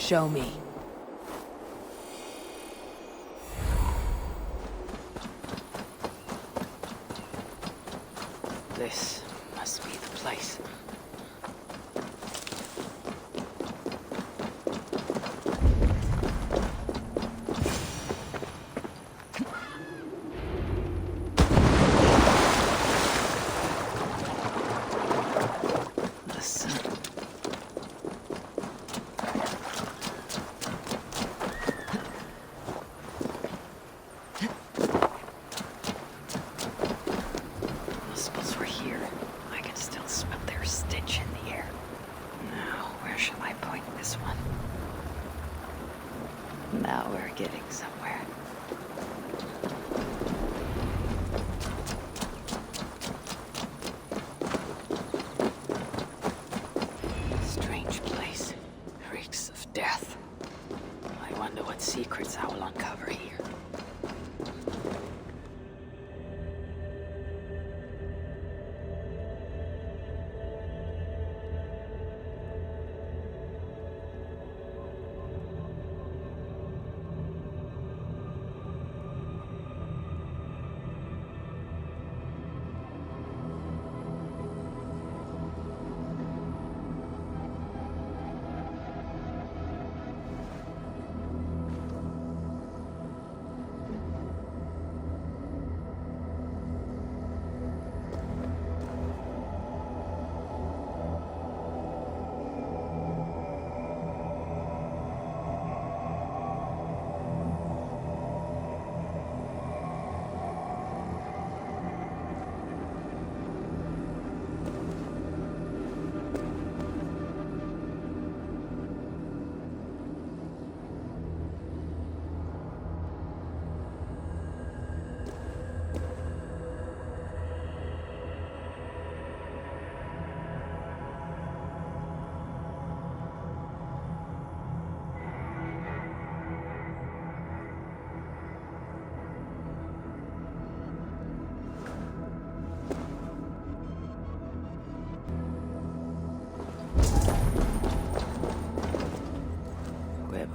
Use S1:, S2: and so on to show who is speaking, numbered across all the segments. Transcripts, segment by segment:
S1: Show me.
S2: This must be the place. Now we're getting somewhere. Strange place. Reeks of death. I wonder what secrets I will uncover here.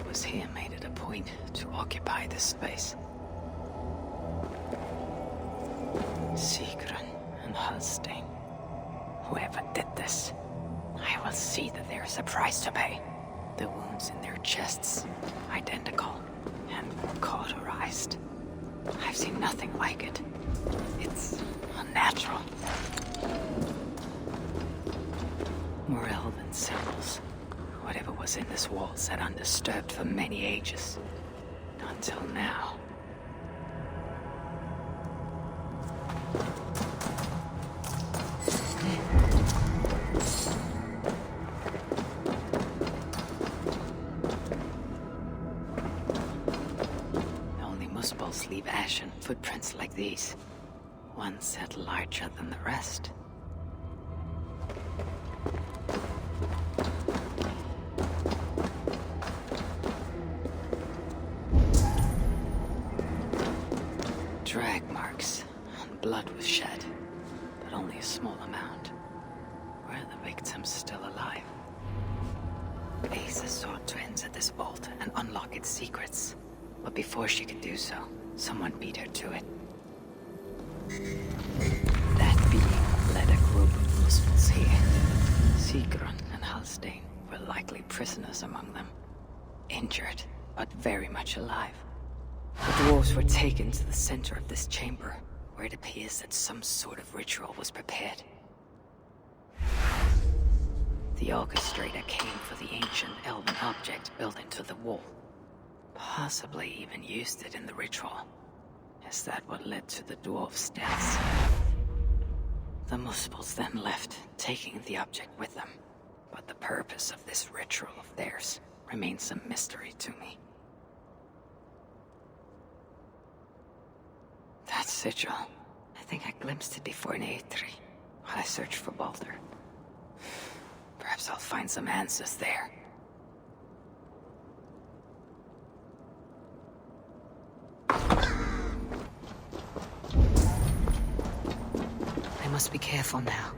S2: Was here made it a point to occupy this space. Sigrun and Halstein. Whoever did this, I will see that there is a price to pay. The wounds in their chests, identical and cauterized. I've seen nothing like it. It's unnatural. More elven symbols. Whatever was in this wall sat undisturbed for many ages. Until now. Only muscles leave ashen footprints like these. One set larger than the rest. Drag marks, and blood was shed, but only a small amount. Were the victims still alive? Asa sought to enter this vault and unlock its secrets, but before she could do so, someone beat her to it. That being led a group of Muslims here. Sigrun and Halstein were likely prisoners among them, injured, but very much alive. The dwarves were taken to the center of this chamber, where it appears that some sort of ritual was prepared. The orchestrator came for the ancient elven object built into the wall. Possibly even used it in the ritual. Is that what led to the dwarves' deaths? The Muspels then left, taking the object with them. But the purpose of this ritual of theirs remains a mystery to me. That sigil. I think I glimpsed it before in Eitri, while I searched for Baldr. Perhaps I'll find some answers there. I must be careful now.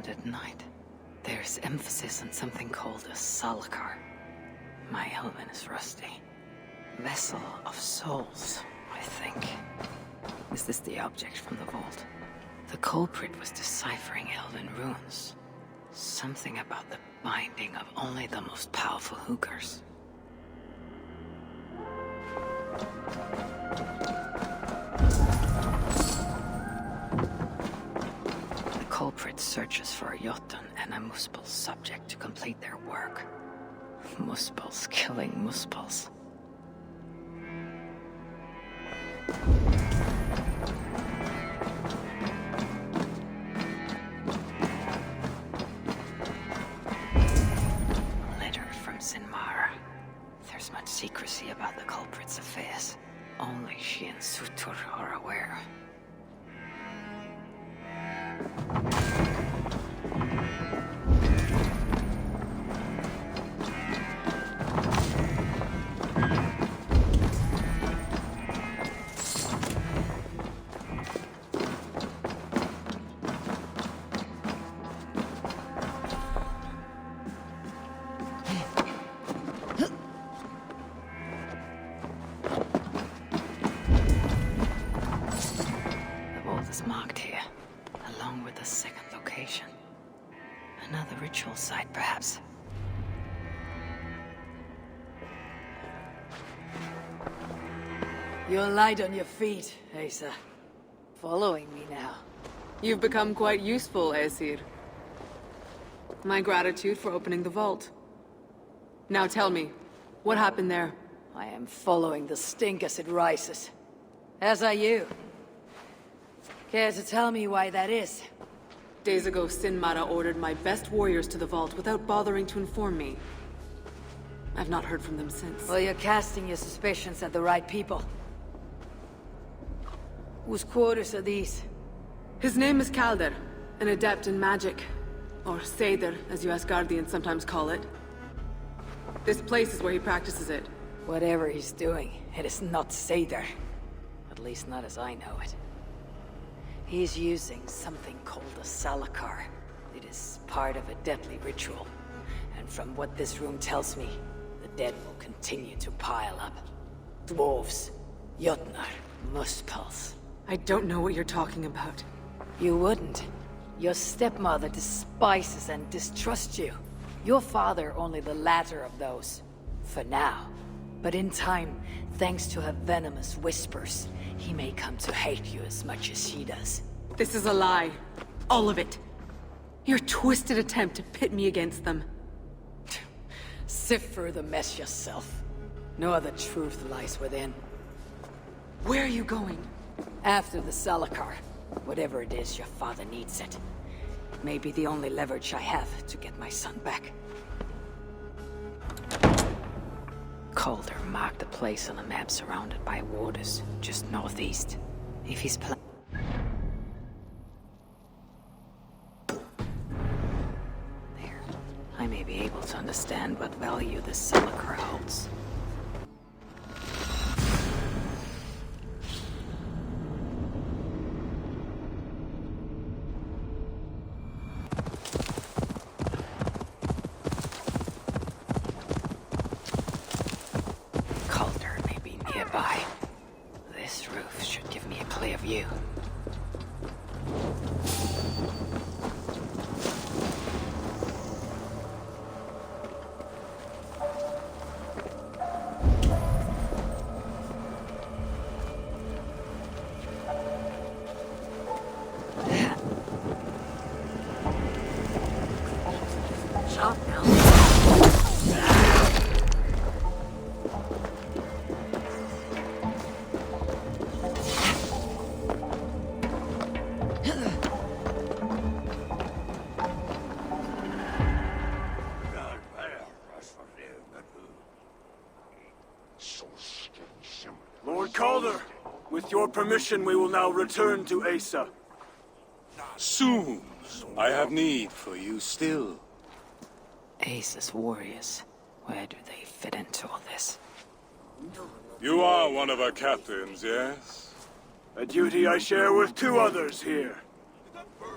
S2: At night. There's emphasis on something called a salakar. My Elven is rusty. Vessel of souls, I think. Is this the object from the vault? The culprit was deciphering Elven runes. Something about the binding of only the most powerful hookers. Culprit searches for a Jotun and a Muspel subject to complete their work. Muspels killing Muspels. Letter from Sinmara. There's much secrecy about the culprit's affairs. Only she and Surtr are aware. Marked here, along with the second location. Another ritual site, perhaps.
S1: You're light on your feet, Asa. Following me now.
S3: You've become quite useful, Aesir. My gratitude for opening the vault. Now tell me, what happened there?
S1: I am following the stink as it rises. As are you. Care to tell me why that is?
S3: Days ago, Sinmara ordered my best warriors to the vault without bothering to inform me. I've not heard from them since.
S1: Well, you're casting your suspicions at the right people. Whose quarters are these?
S3: His name is Baldr, an adept in magic. Or Surtr, as you Asgardians sometimes call it. This place is where he practices it.
S1: Whatever he's doing, it is not Surtr. At least not as I know it. He's using something called a salakar. It is part of a deadly ritual. And from what this room tells me, the dead will continue to pile up. Dwarves, Jotnar, Muspels.
S3: I don't know what you're talking about.
S1: You wouldn't. Your stepmother despises and distrusts you. Your father only the latter of those. For now. But in time, thanks to her venomous whispers, he may come to hate you as much as she does.
S3: This is a lie. All of it. Your twisted attempt to pit me against them.
S1: Sift through the mess yourself. No other truth lies within.
S3: Where are you going?
S1: After the Salakar. Whatever it is, your father needs it. It may be the only leverage I have to get my son back.
S2: Calder marked a place on a map surrounded by waters, just northeast. If he's there, I may be able to understand what value this Salakar holds. This roof should give me a clear view.
S1: Shot now.
S4: With your permission, we will now return to Asa.
S5: Soon. I have need for you still.
S2: Asa's warriors. Where do they fit into all this?
S5: You are one of our captains, yes?
S4: A duty I share with two others here.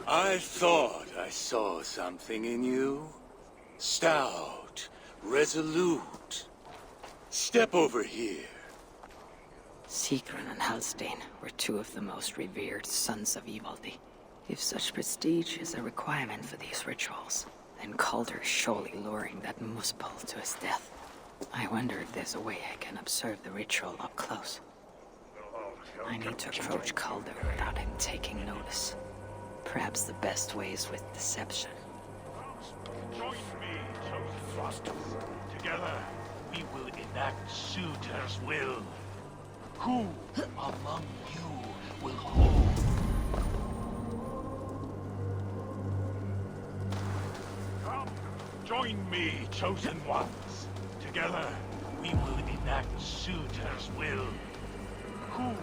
S5: I thought I saw something in you. Stout, resolute. Step over here.
S2: Sigrun and Halstein were two of the most revered sons of Ivaldi. If such prestige is a requirement for these rituals, then Calder is surely luring that muspel to his death. I wonder if there's a way I can observe the ritual up close. I need to approach Calder without him taking notice. Perhaps the best way is with deception.
S6: Join me, chosen Frost. Together, we will enact Surtr's will. Who among you will hold? Come, join me, chosen ones. Together, we will enact Surtr's will. Who?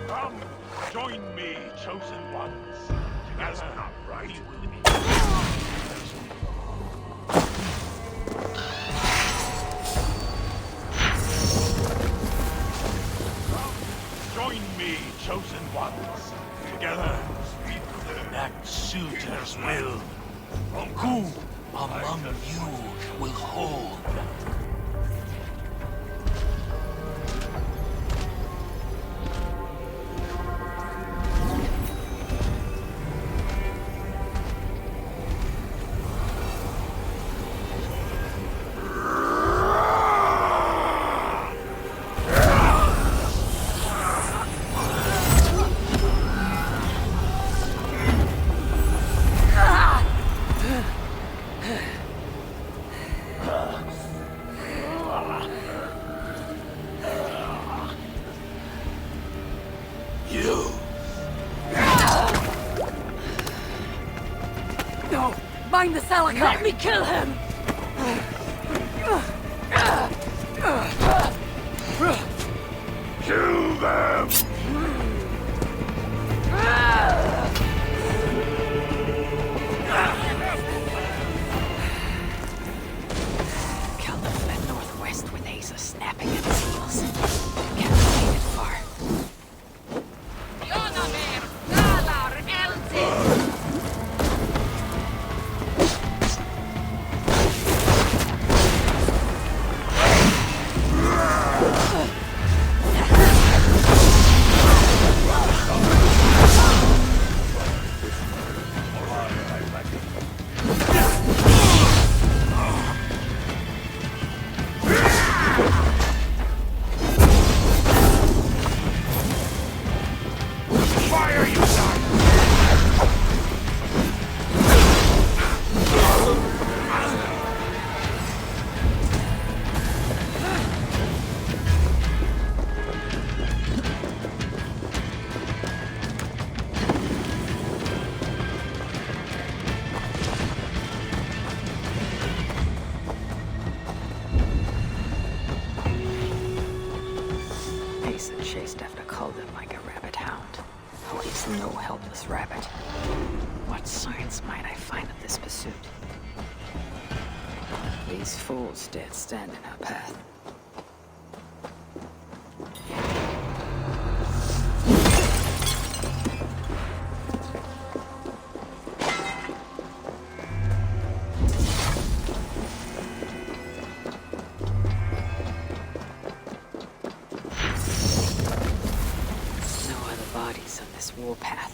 S6: Come, join me, chosen ones. That's not right. We will join me, chosen ones. Together, we will enact Surtr's will. Who among you will hold?
S1: No! Find the Salakar! Let me kill him!
S6: Kill them!
S2: Calder fled northwest with Asa snapping at his heels. Can't make it far. Asa chased after Calder like a rabbit hound. Oh, he's no helpless rabbit. What signs might I find of this pursuit? These fools dared stand in her path. Warpath.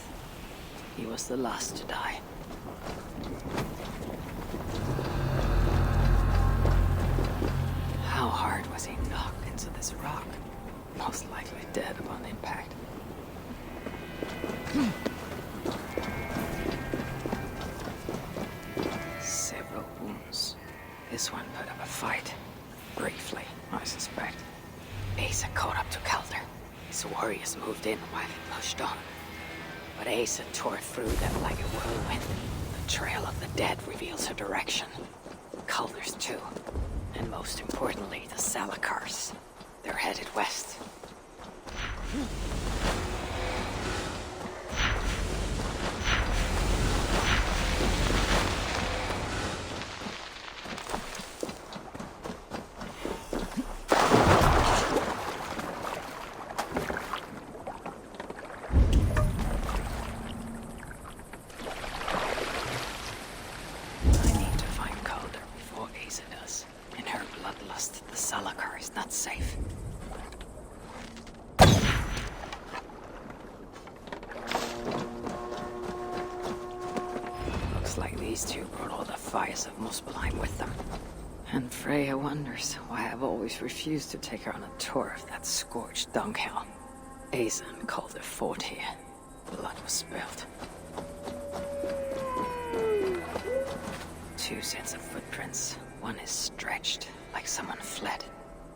S2: He was the last to die. How hard was he knocked into this rock? Most likely dead upon impact. Several wounds. This one put up a fight. Briefly, I suspect. Asa caught up to Calder. His warriors moved in while he pushed on. But Asa tore through them like a whirlwind. The trail of the dead reveals her direction. Calder's too. And most importantly, the Salakars. They're headed west. Freya wonders why I've always refused to take her on a tour of that scorched dunghill. Asa called it fort here. Blood was spilled. 2 sets of footprints. One is stretched, like someone fled.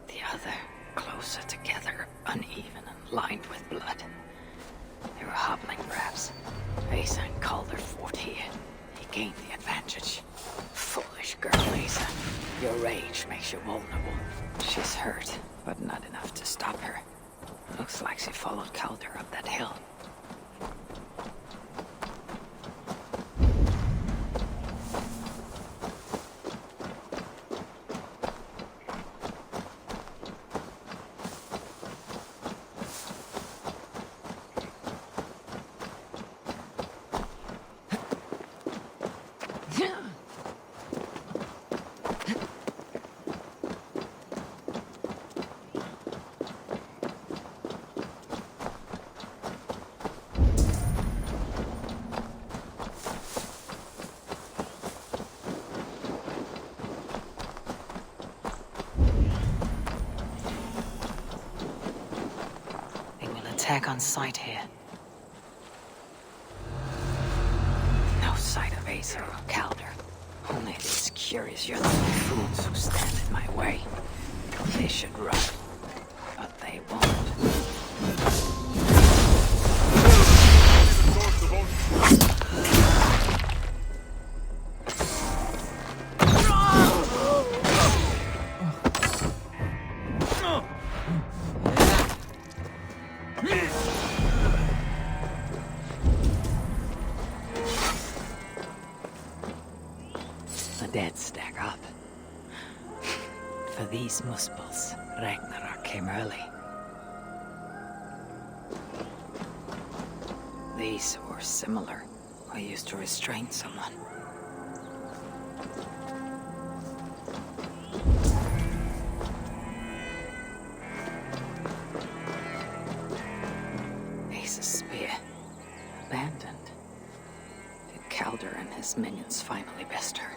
S2: The other, closer together, uneven and lined with blood. They were hobbling, perhaps. Asa called their fort here. He gained the advantage. Foolish girl, Asa. Your rage makes you vulnerable. She's hurt, but not enough to stop her. Looks like she followed Calder up that hill. Attack on sight here. No sight of Asa or Calder. Only these curious young fools who stand in my way. They should run, but they won't. Dead stack up. For these muspels, Ragnarok came early. These were similar. I used to restrain someone. Ace's spear. Abandoned. Did Calder and his minions finally best her?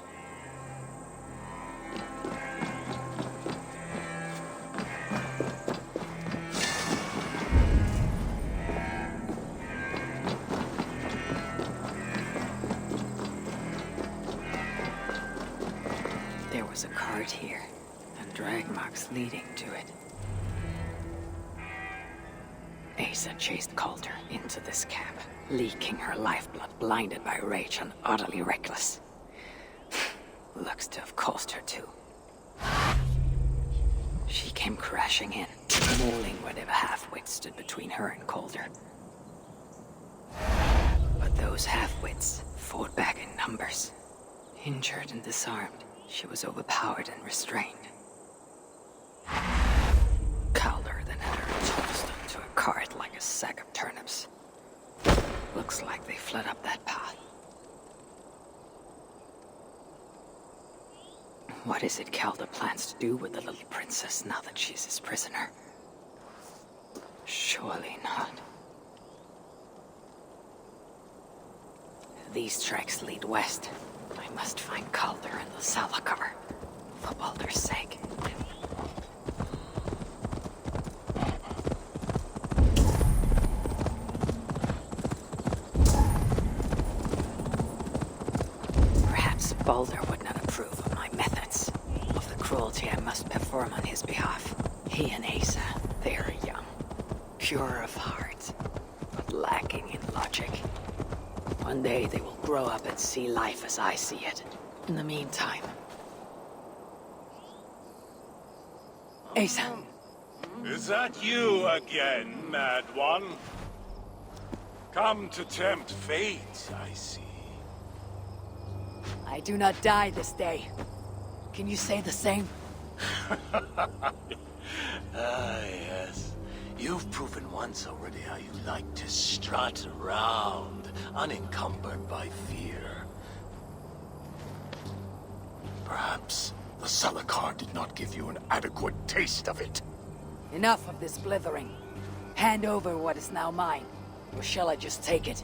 S2: A cart here, and drag marks leading to it. Asa chased Calder into this camp, leaking her lifeblood, blinded by rage and utterly reckless. Looks to have cost her too. She came crashing in, mauling whatever half-wits stood between her and Calder. But those half-wits fought back in numbers. Injured and disarmed, she was overpowered and restrained. Calder then had her tossed onto a cart like a sack of turnips. Looks like they fled up that path. What is it Calder plans to do with the little princess now that she's his prisoner? Surely not. These tracks lead west. I must find Calder and the Salakar, for Baldr's sake. Perhaps Baldr would not approve of my methods, of the cruelty I must perform on his behalf. He and Asa, they are young, pure of heart, but lacking in logic. One day they will grow up and see life as I see it. In the meantime... Asa!
S5: Is that you again, mad one? Come to tempt fate, I see.
S1: I do not die this day. Can you say the same?
S7: Yes. You've proven once already how you like to strut around, unencumbered by fear. Perhaps the Salakar did not give you an adequate taste of it.
S1: Enough of this blithering. Hand over what is now mine, or shall I just take it?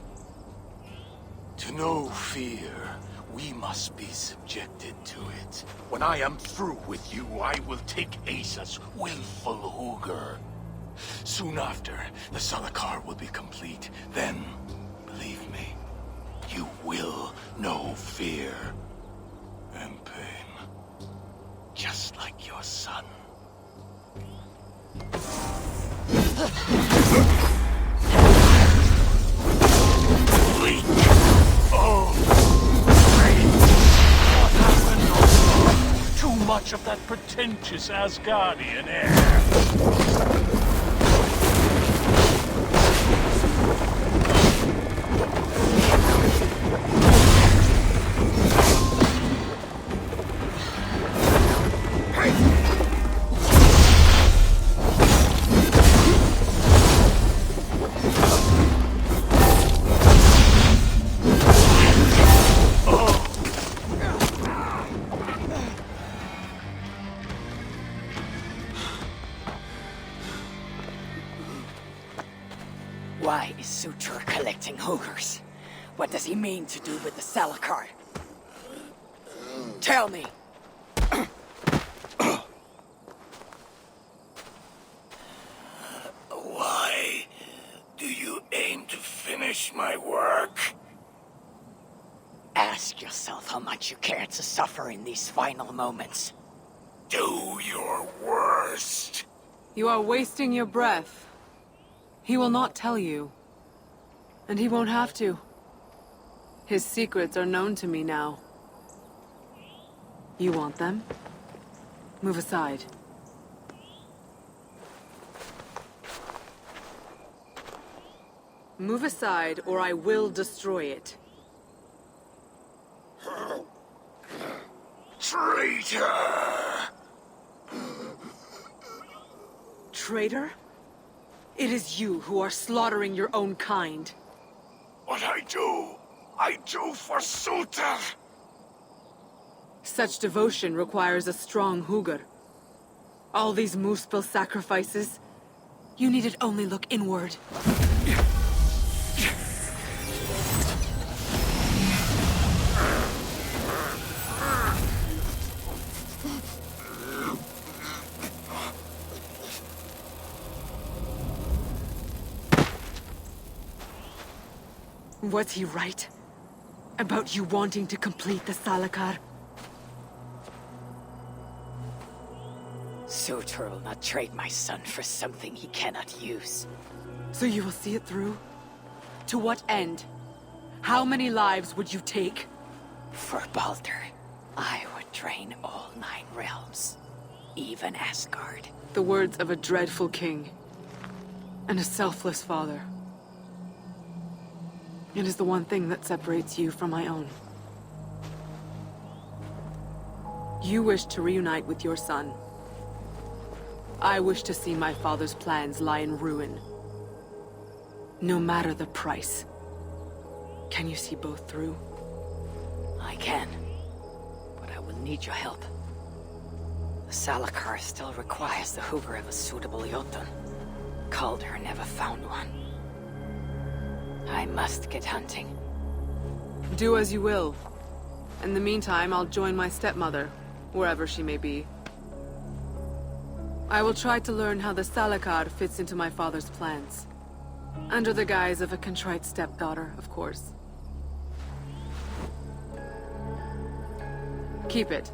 S7: To know fear, we must be subjected to it. When I am through with you, I will take Asa's willful Hugr. Soon after, the Salakar will be complete. Then, believe me, you will know fear and pain. Just like your son. Bleak. Oh, great. What happened? Too much of that pretentious Asgardian air.
S1: Why is Surtr collecting Hugrs? What does he mean to do with the Salakar? Tell me!
S7: Why do you aim to finish my work?
S1: Ask yourself how much you care to suffer in these final moments.
S7: Do your worst.
S3: You are wasting your breath. He will not tell you. And he won't have to. His secrets are known to me now. You want them? Move aside. Move aside, or I will destroy it.
S7: Traitor!
S3: Traitor? It is you who are slaughtering your own kind.
S7: What I do for Surtr!
S3: Such devotion requires a strong Hugr. All these Muspel sacrifices, you needed only look inward. Was he right? About you wanting to complete the Salakar?
S1: Surtr will not trade my son for something he cannot use.
S3: So you will see it through? To what end? How many lives would you take?
S1: For Baldr, I would drain all 9 realms, even Asgard.
S3: The words of a dreadful king. And a selfless father. It is the one thing that separates you from my own. You wish to reunite with your son. I wish to see my father's plans lie in ruin. No matter the price. Can you see both through?
S2: I can. But I will need your help. The Salakar still requires the hoover of a suitable Jotun. Baldr never found one. I must get hunting.
S3: Do as you will. In the meantime, I'll join my stepmother, wherever she may be. I will try to learn how the Salakar fits into my father's plans. Under the guise of a contrite stepdaughter, of course. Keep it.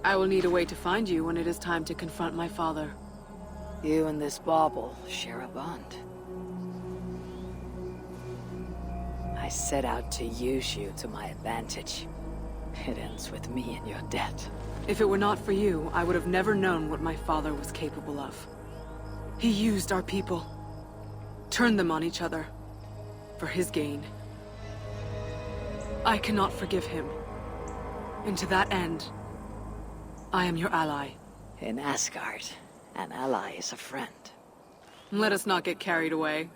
S3: I will need a way to find you when it is time to confront my father.
S2: You and this bauble share a bond. I set out to use you to my advantage. It ends with me in your debt.
S3: If it were not for you, I would have never known what my father was capable of. He used our people. Turned them on each other. For his gain. I cannot forgive him. And to that end, I am your ally.
S2: In Asgard, an ally is a friend.
S3: Let us not get carried away.